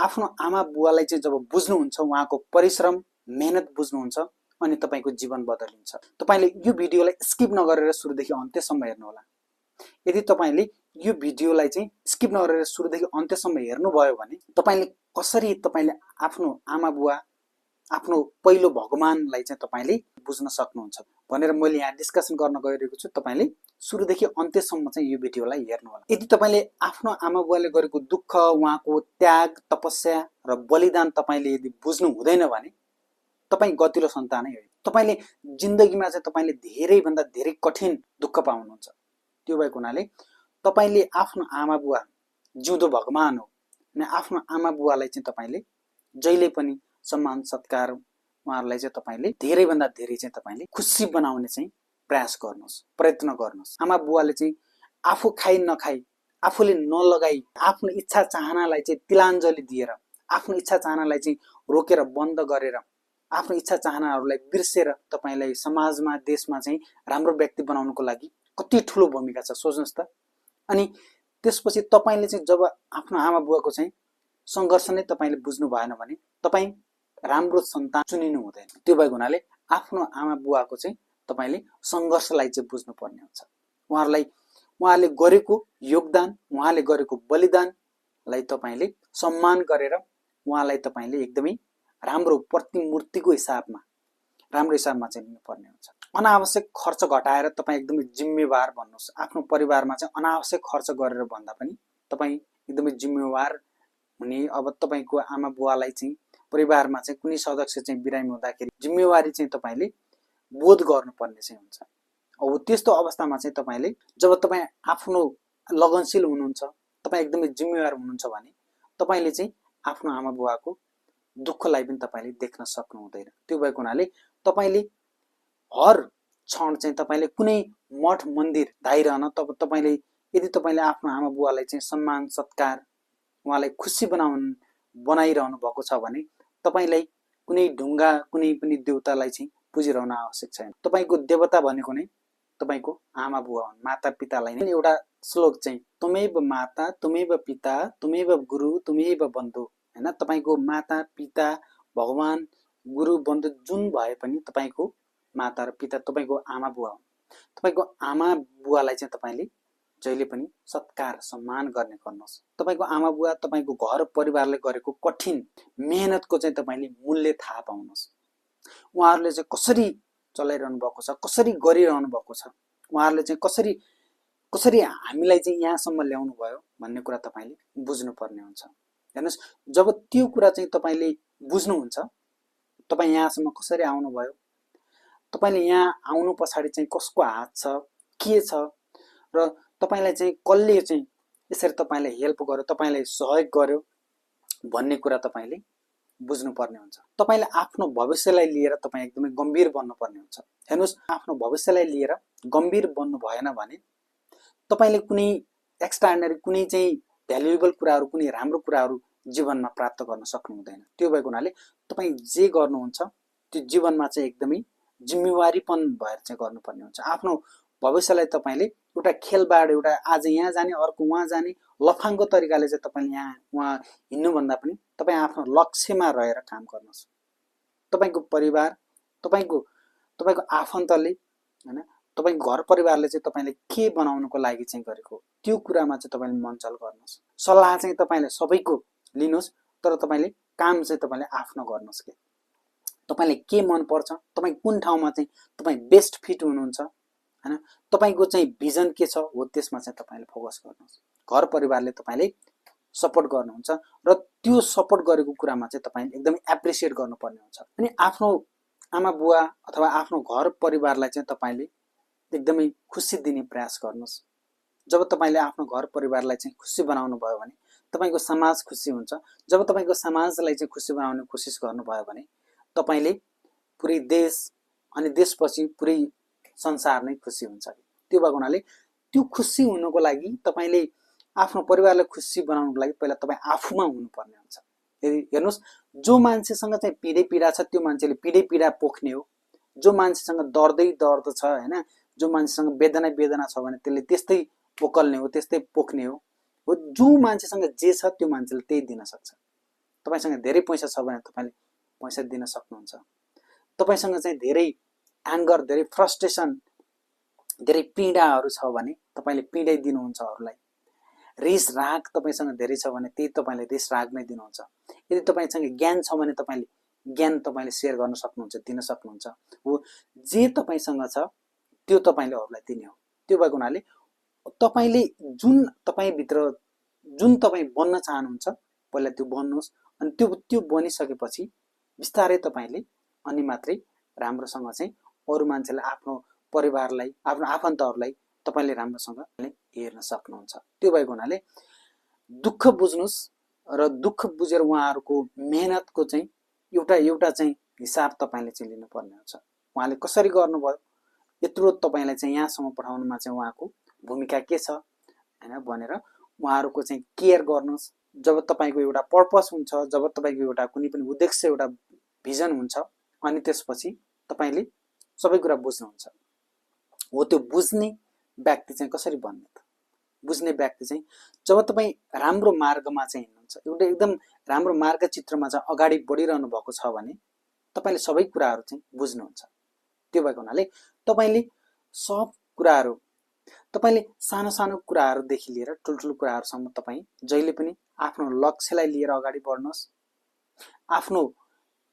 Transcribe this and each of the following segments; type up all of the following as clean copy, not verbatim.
आफ्नो आमा बुवालाई चाहिँ जब बुझ्नुहुन्छ, उहाँको परिश्रम मेहनत बुझ्नुहुन्छ, अनि तपाईको जीवन बदलिन्छ। तपाईले यो भिडियोलाई स्किप नगरेर सुरुदेखि अन्त्यसम्म हेर्नुहोला। यदि तपाईले यो भिडियोलाई चाहिँ स्किप नगरेर सुरुदेखि अन्त्यसम्म हेर्नुभयो भने तपाईले कसरी तपाईले आफ्नो आमा बुवा, आफ्नो पहिलो भगवानलाई चाहिँ तपाईले बुझ्न सक्नुहुन्छ भनेर मैले यहाँ डिस्कसन गर्न गइरहेको छु। तपाईले सुरुदेखि अन्त्यसम्म चाहिँ यो भिडियोलाई हेर्नुहोला। यदि तपाईले आफ्नो आमा बुवाले गरेको दुःख, उहाँको त्याग, तपस्या र बलिदान तपाईले यदि बुझ्नु हुँदैन भने तपाई गतिलो सन्तानै होइन। तपाईले जिन्दगीमा चाहिँ तपाईले धेरै भन्दा धेरै कठिन दुःख पाउनुहुन्छ। त्यो भएको हुनाले तपाईले आफ्नो आमा बुवा जिउँदो भगवान हो, अनि आफ्नो आमा बुवालाई चाहिँ तपाईले जहिले पनि सम्मान सत्कार, उहाँहरूलाई चाहिँ तपाईले धेरै भन्दा धेरै चाहिँ तपाईले खुसी बनाउने चाहिँ प्रयास गर्नुहोस्, प्रयत्न गर्नुहोस्। आमा बुवाले चाहिँ आफू खाइ नखाइ, आफूले नलगाई, आफ्नो इच्छा चाहनालाई चाहिँ तिलाञ्जली दिएर, आफ्नो इच्छा चाहनालाई चाहिँ रोकेर बन्द गरेर, आफ्नो इच्छा चाहनाहरूलाई बिर्सेर तपाईलाई समाजमा, देशमा चाहिँ राम्रो व्यक्ति बनाउनको लागि कति ठुलो भूमिका छ सोच्नुहोस् त। अनि त्यसपछि तपाईले चाहिँ जब आफ्नो आमा बुवाको चाहिँ संघर्ष नै तपाईले बुझ्नु भएन भने तपाई राम्रो सन्तान चुनिनु हुँदैन। त्यो भएको हुनाले आफ्नो आमा बुवाको चाहिँ तपाईले संघर्षलाई चाहिँ बुझ्नु पर्ने हुन्छ। उहाँहरूले गरेको योगदान, उहाँले गरेको बलिदानलाई तपाईले सम्मान गरेर उहाँलाई तपाईले एकदमै राम्रो प्रतिमूर्तिको हिसाबमा, राम्रो हिसाबमा चाहिँ लिनुपर्ने हुन्छ। अनावश्यक खर्च घटाएर तपाईँ एकदमै जिम्मेवार बन्नुहोस्। आफ्नो परिवारमा चाहिँ अनावश्यक खर्च गरेर भन्दा पनि तपाईँ एकदमै जिम्मेवार हुने। अब तपाईको आमा बुवालाई चाहिँ परिवारमा चाहिँ कुनै सदस्य चाहिँ बिरामी हुँदाखेरि जिम्मेवारी चाहिँ तपाईले बोध गर्नुपर्ने चाहिँ हुन्छ। अब त्यस्तो अवस्थामा चाहिँ तपाईले जब तपाईँ आफ्नो लगनशील हुनुहुन्छ, तपाईँ एकदमै जिम्मेवार हुनुहुन्छ भने तपाईले चाहिँ आफ्नो आमा बुवाको दुःखलाई पनि तपाईले देख्न सक्नु हुँदैन। त्यो भएको हुनाले तपाईले हर क्षण चाहिँ तपाईले कुनै मठ मन्दिर धाइरहन, तपाईले यदि तपाईले आफ्नो आमा बुवालाई चाहिँ सम्मान सत्कार, उहाँलाई खुसी बनाइरहनु भएको छ भने तपाईलाई कुनै ढुङ्गा, कुनै पनि देवतालाई चाहिँ पुजिरहन आवश्यक छैन। तपाईको देवता भनेको नै तपाईको आमा बुवा हुन्, माता पितालाई नै। एउटा श्लोक चाहिँ त्वमेव माता त्वमेव पिता त्वमेव गुरु त्वमेव बन्धु, हैन? तपाईको माता पिता, भगवान, गुरु, बन्धु जुन भए पनि तपाईको माता र पिता तपाईको आमा बुवा हुन्। तपाईको आमा बुवालाई चाहिँ तपाईले जहिले पनि सत्कार सम्मान गर्ने गर्नुहोस्। तपाईको आमा बुवा, तपाईको घर परिवारले गरेको कठिन मेहनतको चाहिँ तपाईले मूल्य थाहा पाउनुहोस्। उहाँहरूले चाहिँ कसरी चलाइरहनु भएको छ, कसरी गरिरहनु भएको छ, उहाँहरूले चाहिँ कसरी हामीलाई चाहिँ यहाँसम्म ल्याउनु भयो भन्ने कुरा तपाईले बुझ्नुपर्ने हुन्छ। हेर्नुहोस्, जब त्यो कुरा चाहिँ तपाईले बुझ्नुहुन्छ, तपाईँ यहाँसम्म कसरी आउनुभयो, तपाईले यहाँ आउनु पछाडि चाहिँ कसको हात छ, के छ, र तपाईलाई चाहिँ कसले चाहिँ यसरी तपाईलाई हेल्प गर्यो, तपाईलाई सहयोग गर्यो भन्ने कुरा तपाईले बुझ्नुपर्ने हुन्छ। तपाईले आफ्नो भविष्यलाई लिएर तपाईँ एकदमै गम्भीर बन्नुपर्ने हुन्छ। हेर्नुहोस्, आफ्नो भविष्यलाई लिएर गम्भीर बन्नु भएन भने तपाईले कुनै एक्स्ट्राअर्डिनरी, कुनै चाहिँ भ्यालुएबल कुराहरू, कुनै राम्रो कुराहरू जीवनमा प्राप्त गर्न सक्नु हुँदैन। त्यो भएको हुनाले तपाईँ जे गर्नुहुन्छ त्यो जीवनमा चाहिँ एकदमै जिम्मेवारीपन भएर चाहिँ गर्नुपर्ने हुन्छ। आफ्नो भविष्यलाई तपाईले एउटा खेलबाड, एउटा आज यहाँ जाने अर्को वहाँ जाने लफाङ्गो तरिकाले चाहिँ तपाईले यहाँ वहाँ हिँड्नुभन्दा पनि तपाईँ आफ्नो लक्ष्यमा रहेर काम गर्नुहोस्। तपाईको परिवार, तपाईको आफन्तले, हैन, तपाईको घर परिवारले चाहिँ तपाईले के बनाउनको लागि चाहिँ गरेको, त्यो कुरामा चाहिँ तपाईले मञ्चल गर्नुहोस्। सल्लाह चाहिँ तपाईले सबैको लिनुहोस्, तर तपाईले काम चाहिँ तपाईले आफ्नो गर्नुहोस्। तपाईलाई के मन पर्छ, तपाईँ कुन ठाउँमा चाहिँ तपाईँ बेस्ट फिट हुनुहुन्छ, हैन, तपाईको चाहिँ भिजन के छ, हो त्यसमा चाहिँ तपाईले फोकस गर्नुहोस्। घर परिवारले तपाईले सपोर्ट गर्नुहुन्छ र त्यो सपोर्ट गरेको कुरामा चाहिँ तपाईले एकदमै एप्रिसिएट गर्नुपर्ने हुन्छ। अनि आफ्नो आमा बुवा अथवा आफ्नो घर परिवारलाई चाहिँ तपाईले एकदमै खुसी दिने प्रयास गर्नुहोस्। जब तपाईले आफ्नो घर परिवारलाई चाहिँ खुसी बनाउनु भयो भने तपाईको समाज खुसी हुन्छ। जब तपाईको समाजलाई चाहिँ खुसी बनाउने कोसिस गर्नुभयो भने तपाईले पुरै देश अनि देशपछि पुरै संसार नै खुसी हुन्छ। त्यो भएको हुनाले त्यो खुसी हुनको लागि तपाईले आफ्नो परिवारलाई खुसी बनाउनको लागि पहिला तपाईँ आफूमा हुनुपर्ने हुन्छ। यदि हेर्नुहोस्, जो मान्छेसँग चाहिँ पीडै पीडा छ त्यो मान्छेले पीडै पीडा पोख्ने हो। जो मान्छेसँग दर्दै दर्द छ, हैन, जो मान्छेसँग वेदना वेदना छ भने त्यसले त्यस्तै पोकल्ने हो, त्यस्तै पोख्ने हो। जो मान्छेसँग जे छ त्यो मान्छेले त्यही दिन सक्छ। तपाईसँग धेरै पैसा छ भने तपाईले पैसा दिन सक्नुहुन्छ। तपाईसँग चाहिँ धेरै एङ्गर, धेरै फ्रस्ट्रेसन, धेरै पीडाहरू छ भने तपाईले पीडै दिनुहुन्छ अरूलाई। रिस राग तपाईसँग धेरै छ भने त्यही तपाईले रिस राग नै दिनुहुन्छ। यदि तपाईसँग ज्ञान छ भने तपाईले ज्ञान तपाईले सेयर गर्न सक्नुहुन्छ, दिन सक्नुहुन्छ। हो, जे तपाईसँग छ त्यो तपाईले अरूलाई दिने हो। त्यो भएको हुनाले तपाईले जुन तपाईभित्र जुन तपाई बन्न चाहनुहुन्छ पहिला त्यो बन्नुहोस्, अनि त्यो बनिसकेपछि बिस्तारै तपाईले अनि मात्रै राम्रोसँग चाहिँ अरू मान्छेलाई, आफ्नो परिवारलाई, आफ्नो आफन्तहरूलाई तपाईले राम्रोसँग हेर्न सक्नुहुन्छ। त्यो भएको हुनाले दुःख बुझ्नुस् र दुःख बुझेर उहाँहरूको मेहनतको चाहिँ एउटा चाहिँ हिसाब तपाईले चाहिँ लिनुपर्ने हुन्छ। उहाँले कसरी गर्नुभयो, यत्रो तपाईलाई चाहिँ यहाँसम्म पठाउनुमा चाहिँ उहाँको भूमिका के छ हैन भनेर उहाँहरूको चाहिँ केयर गर्नुस्। जब तपाईको एउटा पर्पस हुन्छ, जब तपाईको एउटा कुनै पनि उद्देश्य, एउटा भिजन हुन्छ, अनि त्यसपछि तपाईले सबै कुरा बुझ्नुहुन्छ। हो, त्यो बुझ्ने व्यक्ति चाहिँ कसरी बन्ने त? बुझ्ने व्यक्ति चाहिँ जब तपाई राम्रो मार्गमा चाहिँ हिँड्नुहुन्छ, एउटा एकदम राम्रो मार्गचित्रमा चाहिँ अगाडि बढिरहनु भएको छ भने तपाईले सबै कुराहरू चाहिँ बुझ्नुहुन्छ। त्यो भएको हुनाले तपाईले सब कुराहरू, तपाईले सानो सानो कुराहरूदेखि लिएर ठुल्ठुलो कुराहरूसम्म तपाई जहिले पनि आफ्नो लक्ष्यलाई लिएर अगाडि बढ्नुहोस्। आफ्नो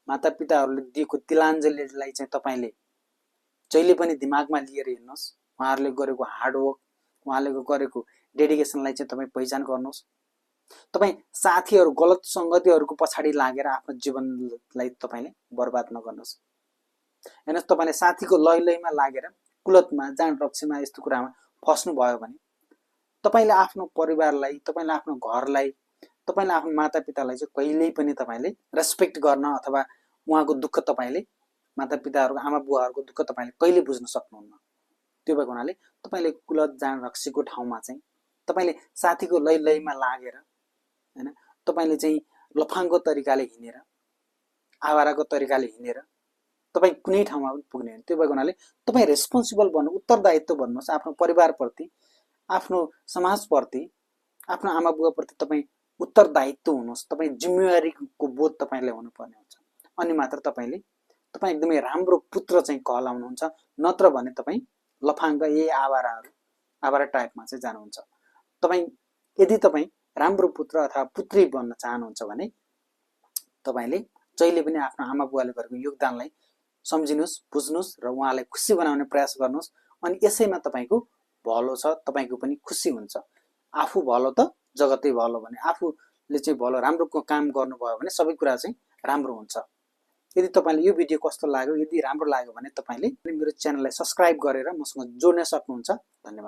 मातापिताहरूले दिएको तिलाञ्जलीलाई चाहिँ तपाईले जहिले पनि दिमागमा लिएर हिँड्नुहोस्। उहाँहरूले गरेको हार्डवर्क, उहाँले गरेको डेडिकेसनलाई चाहिँ तपाईँ पहिचान गर्नुहोस्। तपाईँ साथीहरू, गलत सङ्गतिहरूको पछाडि लागेर आफ्नो जीवनलाई तपाईँले बर्बाद नगर्नुहोस्। हेर्नुहोस्, तपाईँले साथीको लयमा लागेर कुलतमा, जाँड रक्सीमा, यस्तो कुरामा फस्नुभयो भने तपाईँले आफ्नो परिवारलाई, तपाईँले आफ्नो घरलाई, तपाईँले आफ्नो मातापितालाई चाहिँ कहिल्यै पनि तपाईँले रेस्पेक्ट गर्न अथवा उहाँको दुःख तपाईँले, मातापिताहरूको, आमा बुवाहरूको दुःख तपाईँले कहिले बुझ्न सक्नुहुन्न। त्यो भएको हुनाले तपाईँले कुलत, जाँड रक्सीको ठाउँमा चाहिँ तपाईँले साथीको लयमा लागेर हैन, तपाईँले चाहिँ लफाङको तरिकाले हिँडेर, आवाराको तरिकाले हिँडेर तपाईँ कुनै ठाउँमा पनि पुग्ने होइन। त्यो भएको हुनाले तपाईँ रेस्पोन्सिबल बन्नु, उत्तरदायित्व बन्नुहोस् आफ्नो परिवारप्रति, आफ्नो समाजप्रति, आफ्नो आमा बुवाप्रति तपाईँ उत्तरदायित्व हुनुहोस्। तपाईँ जिम्मेवारीको बोध तपाईँले हुनुपर्ने हुन्छ। अनि मात्र तपाईँ एकदमै राम्रो पुत्र चाहिँ कहलाउनुहुन्छ। नत्र भने तपाईँ लफाङ्ग, आवारा टाइपमा चाहिँ जानुहुन्छ। यदि तपाईँ राम्रो पुत्र अथवा पुत्री बन्न चाहनुहुन्छ भने तपाईले जहिले पनि आफ्नो आमा बुवाले गरेको योगदानलाई सम्झिनुहोस्, बुझ्नुहोस् र उहाँलाई खुसी बनाउने प्रयास गर्नुहोस्। अनि यसैमा तपाईको भलो छ, तपाईको पनि खुसी हुन्छ। आफू भलो त जगतै भलो भने, आफूले चाहिँ भलो राम्रो काम गर्नुभयो भने सबै कुरा चाहिँ राम्रो हुन्छ। यदि तपाईले यो भिडियो कस्तो लाग्यो, यदि राम्रो लाग्यो भने तपाईले मेरो च्यानललाई सब्स्क्राइब गरेर मसँग जोड्न सक्नुहुन्छ। धन्यवाद।